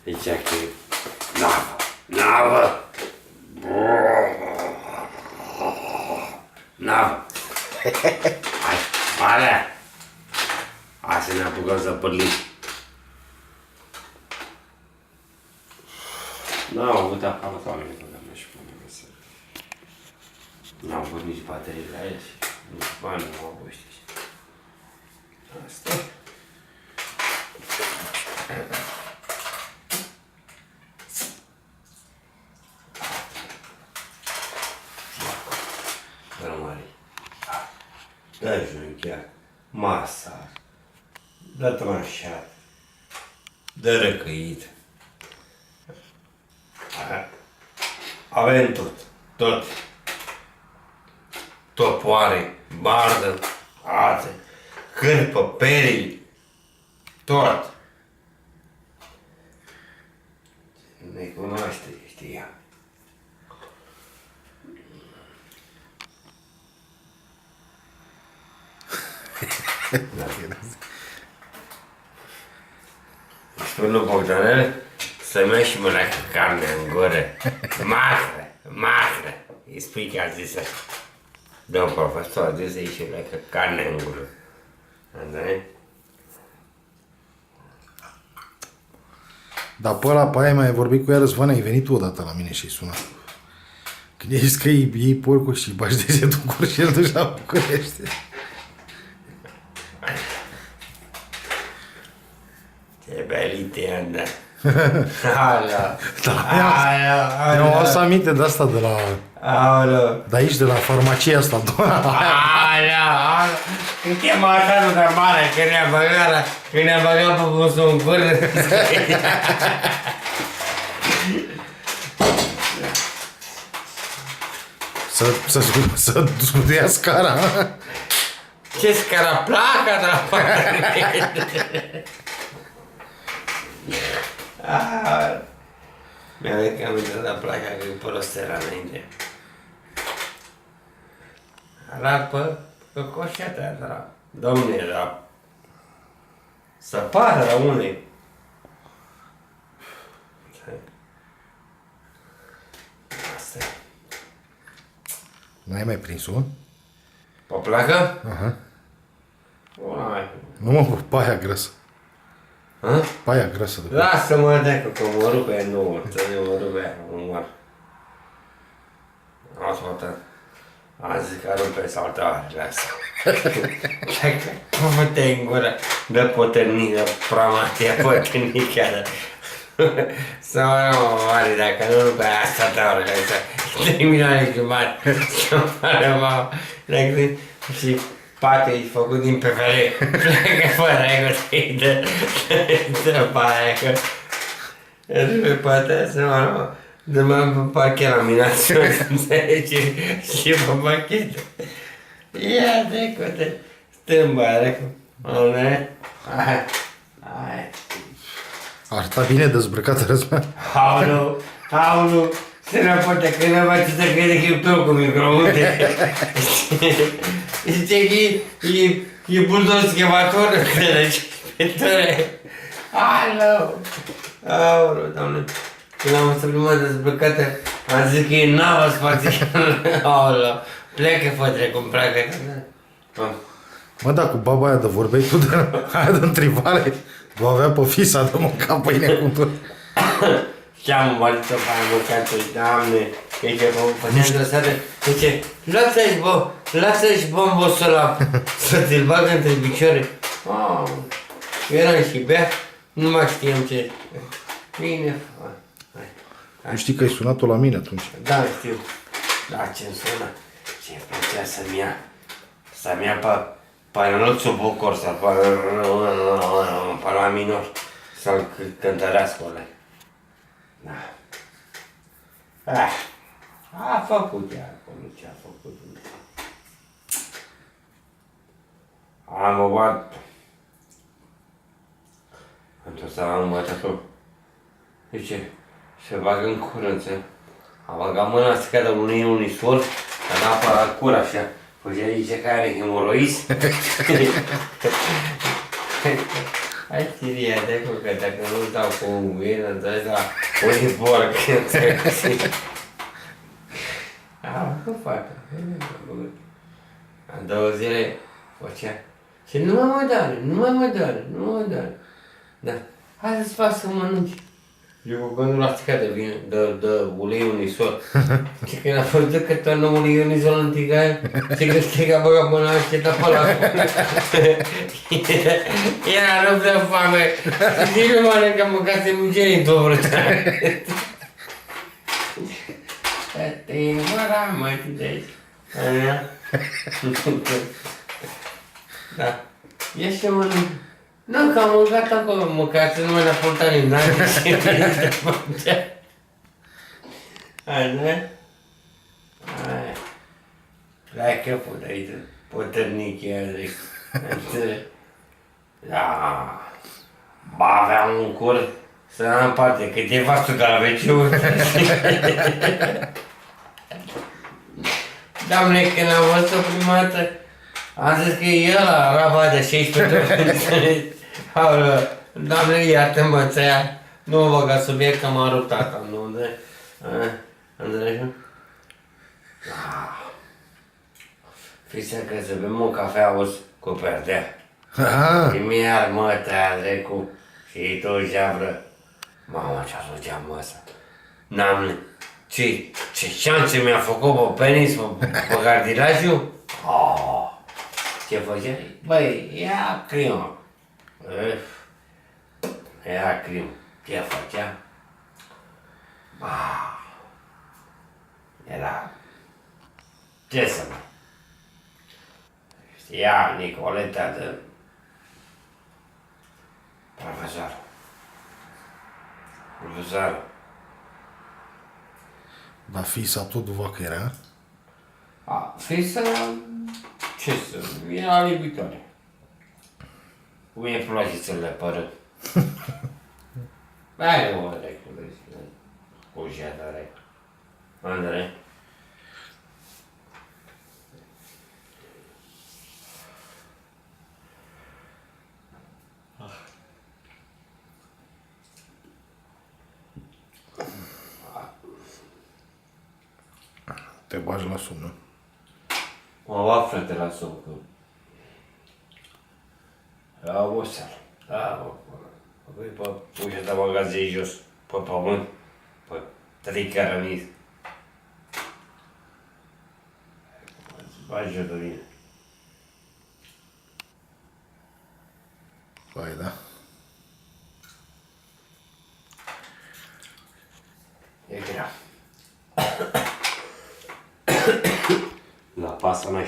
Zicea că e navă. Navă! Navă! Hai, alea! Hai să ne apucăm să părlim. N-am avut acolo oameni pe care și până să... N-am avut nici baterii la el și nici bani nu au avut, știi. Asta. Rămâri. Dă junchiat, masaj, dă tranșat, dă răcăit. Avem tot. Topoare, bardă, ațe, cârpă, perii, tot. Ne cunoaște, știa. Spune Bogdanel să mergi și mănâncă carne în gură. Macră. Îi spui că a zis așa. Domn profesor a zis și mănâncă carne în gură. Înțelegi? Dar pe ăla, pe aia mai vorbit cu ea, Răzvan, ai venit tu odată la mine și-i sunat. Când i-ai zis că iei porcul și bași degetul în cur și el duci la București. Ce belite, Andra. Ala. Eu o să aminte de asta de la... Aoleu. De aici, de la farmacia asta. Ala. Când te măta nu de mare, când ne-a băgat pe busul în gură. Să dea scara. Ce scara placa de la pare. Mi-am venit aminte de la placa că e polostera înainte. Arată pe coșeta era. Domne, era săpată la unde. Asta e. N-ai mai prins-o? Pe placă? Aha. Uai. Nu mă, pe aia grăsă. Hă? Pe aia grăsă. Lasă-mă de că mă rupe aia nouă. Să ne mă rupe aia, mă moar. Ascultă. Am zis că rupe saltare, lasă. Mă te în gură. Dă potărnii, dă pramatia potărnii chiar. Să mă mare, dacă nu rupe aia saltare, lasă. 3 milioane jumate. Să mă mă. Și pate-i făcut din PFR. Pleacă fără că te-i dă paia, că... Rupe patea, să mă dă-mă pe parchet la minațiune, să înțelegi, și pe pachetă. Ia, decu-te, stâmba, decu. Hai. Arta bine dezbrăcată, Răzvan. Aulu, se ne poate că nu mai să crede că e tu cu microunde. Zice că e buldor schemator, înțelegi, petore. Aulu, doamne. Când am văzut prima dezbrăcată, am zis că e nava spațială. Aoleu, plecă, fătre, cum pleacă. Mă, da, cu baba aia de vorbeai tu de aia de-n trivale, vă avea pe fisa de mânca pâine cu tot. Ce-am mărit-o pe aia mâncatul, Doamne, zice, făceam de seară, zice, lasă-și bombosul ăla să ți-l bagă între picioare. Eram și bea, nu mai știam ce. Bine, Nu știi că ai sunat-o la mine atunci. Da, știu. Da, ce-mi sună? Ce-mi plăcea să-mi ia pe Paioloțul Bucor sau pe la minor să-l cântărească ăla. Da. A făcut ea acolo ce a făcut. Am luat într-o seara am bătătul. Zice, se bagă în curânță. A băgat mâna să cadă unui sol, a dat apă la cur așa. Făcea zice că are hemoroizi. Hai chiria de că dacă nu dau cu un guin, îmi dai la unii porc. Că facă. În 2 zile făcea. Și nu mă doare, nu mă doare. Da. Hai să-ți fac să mănânci. Eu cu gândul la stica de vin, de ulei unisol. Și când a văzut că tot nu ulei unisol în tigaie, și că striga băga până la și tapă la era rău de foame. Și zic, nu mănâncă mâncase mugerii două vrățani. Te măra, mă, de aici. Da. Ia și mănâncă. Nu, că am mâncat acolo, mâncați numai napolitanii, n-am zis ce de mâncea. Hai, Hai că pot aici, potărnichii azi. Da. Ba, aveam un cur să am parte câteva sugaveciuri. Doamne, când am văzut-o prima dată, am zis că e ăla, raba de 16 Doamne, iartă-mă, ți-aia, nu mă băga subiect că m-a rupt tata, nu, Înțelegi? Fiți că să bem o cafea cu perdea. Și mi-ar mă, tăia drecu, și tu ceabră. Mamă, ce-a făcea mă ăsta? N-am... Ce șanțe mi-a făcut pe penis, pe cartilagiu? Ce făcea? Băi, ia crimă. Ia crimă. Ce făcea? Era... Ce să mă? Știa Nicoleta de... Profesor. Dar fisa tot vacă era? Fisa... Ce să... Era iubitoare. Mie îmi place să le pără. Hai, mă, recu, cu jadare. Andrei? Te bagi la somn, nu? Mă bag, frate, la somn, că... La oboseală. Da, bă, pe ușa de magazin jos, pe pământ, pe 3 cărămizi. Îți bagi eu de mine. Păi, da. E grav. La pasa mea